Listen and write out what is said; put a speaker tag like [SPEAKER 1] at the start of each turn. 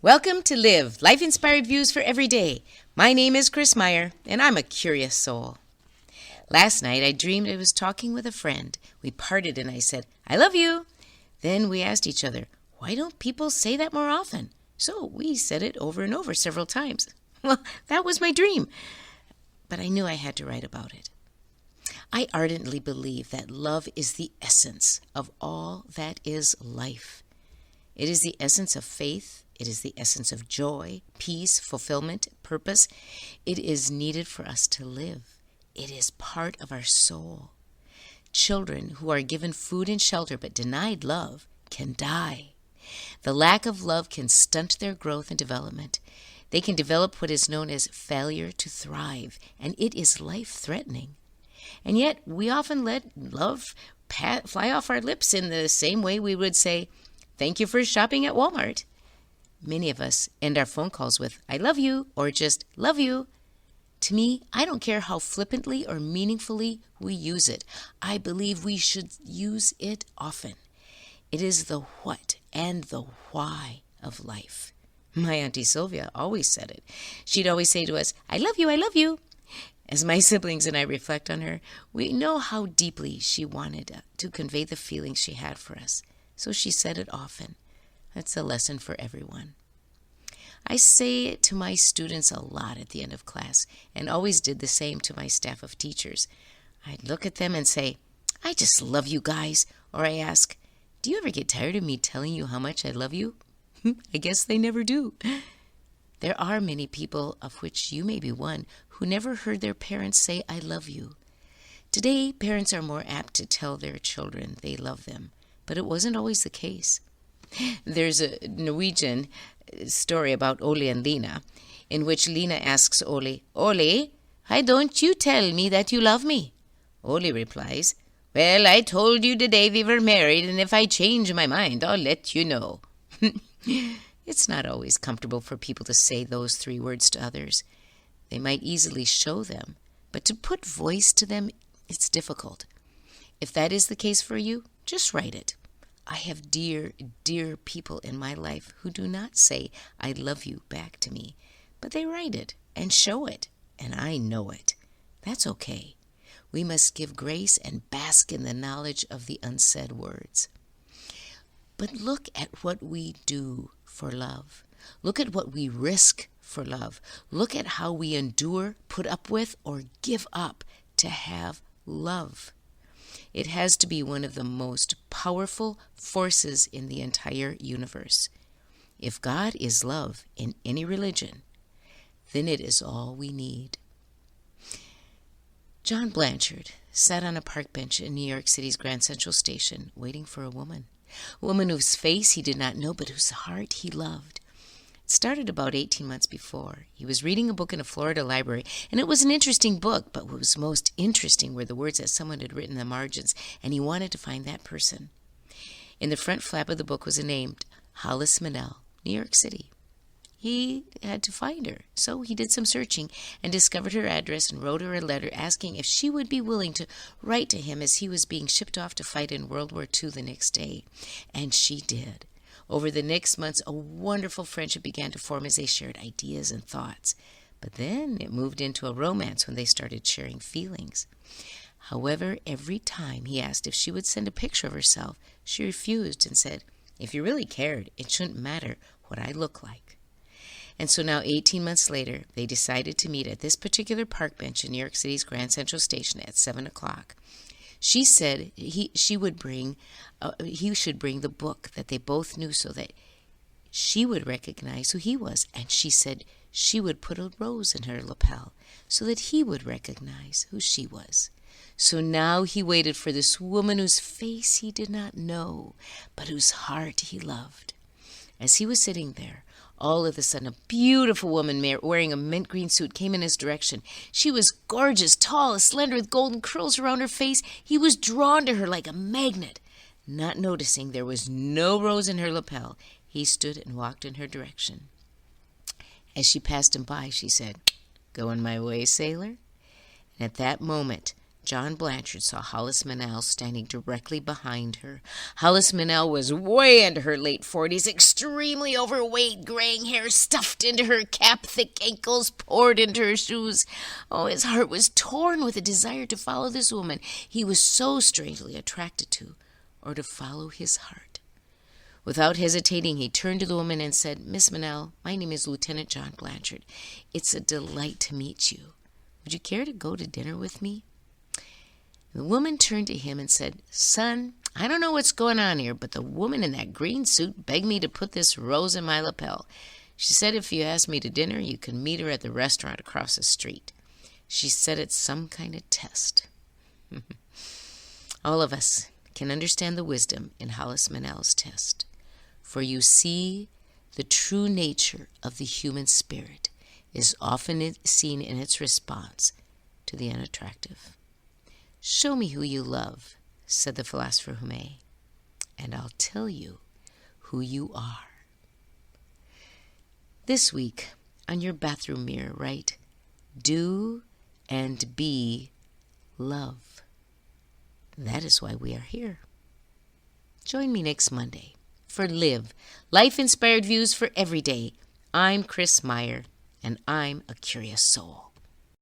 [SPEAKER 1] Welcome to Live, Life-Inspired Views for Every Day. My name is Chris Meyer, and I'm a curious soul. Last night, I dreamed I was talking with a friend. We parted, and I said, "I love you." Then we asked each other, why don't people say that more often? So we said it over and over several times. Well, that was my dream. But I knew I had to write about it. I ardently believe that love is the essence of all that is life. It is the essence of faith. It is the essence of joy, peace, fulfillment, purpose. It is needed for us to live. It is part of our soul. Children who are given food and shelter but denied love can die. The lack of love can stunt their growth and development. They can develop what is known as failure to thrive, and it is life-threatening. And yet, we often let love fly off our lips in the same way we would say, "Thank you for shopping at Walmart." Many of us end our phone calls with, "I love you," or just, "love you." To me, I don't care how flippantly or meaningfully we use it. I believe we should use it often. It is the what and the why of life. My Auntie Sylvia always said it. She'd always say to us, "I love you, I love you." As my siblings and I reflect on her, we know how deeply she wanted to convey the feelings she had for us. So she said it often. That's a lesson for everyone. I say it to my students a lot at the end of class, and always did the same to my staff of teachers. I'd look at them and say, "I just love you guys." Or I ask, "Do you ever get tired of me telling you how much I love you?" I guess they never do. There are many people, of which you may be one, who never heard their parents say, "I love you." Today, parents are more apt to tell their children they love them, but it wasn't always the case. There's a Norwegian story about Ole and Lina, in which Lina asks Ole, "Ole, why don't you tell me that you love me?" Ole replies, "Well, I told you the day we were married, and if I change my mind, I'll let you know." It's not always comfortable for people to say those 3 words to others. They might easily show them, but to put voice to them, it's difficult. If that is the case for you, just write it. I have dear, dear people in my life who do not say, "I love you" back to me, but they write it and show it, and I know it. That's okay. We must give grace and bask in the knowledge of the unsaid words. But look at what we do for love. Look at what we risk for love. Look at how we endure, put up with, or give up to have love. It has to be one of the most powerful forces in the entire universe. If God is love in any religion, then it is all we need. John Blanchard sat on a park bench in New York City's Grand Central Station waiting for a woman whose face he did not know but whose heart he loved. It started about 18 months before. He was reading a book in a Florida library, and it was an interesting book, but what was most interesting were the words that someone had written in the margins, and he wanted to find that person. In the front flap of the book was a name, Hollis Manel, New York City. He had to find her, so he did some searching and discovered her address and wrote her a letter asking if she would be willing to write to him as he was being shipped off to fight in World War II the next day. And she did. Over the next months, a wonderful friendship began to form as they shared ideas and thoughts. But then it moved into a romance when they started sharing feelings. However, every time he asked if she would send a picture of herself, she refused and said, "If you really cared, it shouldn't matter what I look like." And so now, 18 months later, they decided to meet at this particular park bench in New York City's Grand Central Station at 7 o'clock. She said he should bring the book that they both knew so that she would recognize who he was. And she said she would put a rose in her lapel so that he would recognize who she was. So now he waited for this woman whose face he did not know, but whose heart he loved. As he was sitting there, all of a sudden, a beautiful woman wearing a mint green suit came in his direction. She was gorgeous, tall, slender, with golden curls around her face. He was drawn to her like a magnet. Not noticing there was no rose in her lapel, he stood and walked in her direction. As she passed him by, she said, "Going my way, sailor?" And at that moment, John Blanchard saw Hollis Manel standing directly behind her. Hollis Manel was way into her late 40s, extremely overweight, graying hair stuffed into her cap, thick ankles poured into her shoes. Oh, his heart was torn with a desire to follow this woman he was so strangely attracted to, or to follow his heart. Without hesitating, he turned to the woman and said, "Miss Manel, my name is Lieutenant John Blanchard. It's a delight to meet you. Would you care to go to dinner with me?" The woman turned to him and said, "Son, I don't know what's going on here, but the woman in that green suit begged me to put this rose in my lapel. She said if you asked me to dinner, you can meet her at the restaurant across the street. She said it's some kind of test." All of us can understand the wisdom in Hollis Manel's test. For you see, the true nature of the human spirit is often seen in its response to the unattractive. "Show me who you love," said the philosopher Hume, "and I'll tell you who you are." This week, on your bathroom mirror, write, "Do and be love." That is why we are here. Join me next Monday for Live, Life-Inspired Views for Every Day. I'm Chris Meyer, and I'm a curious soul.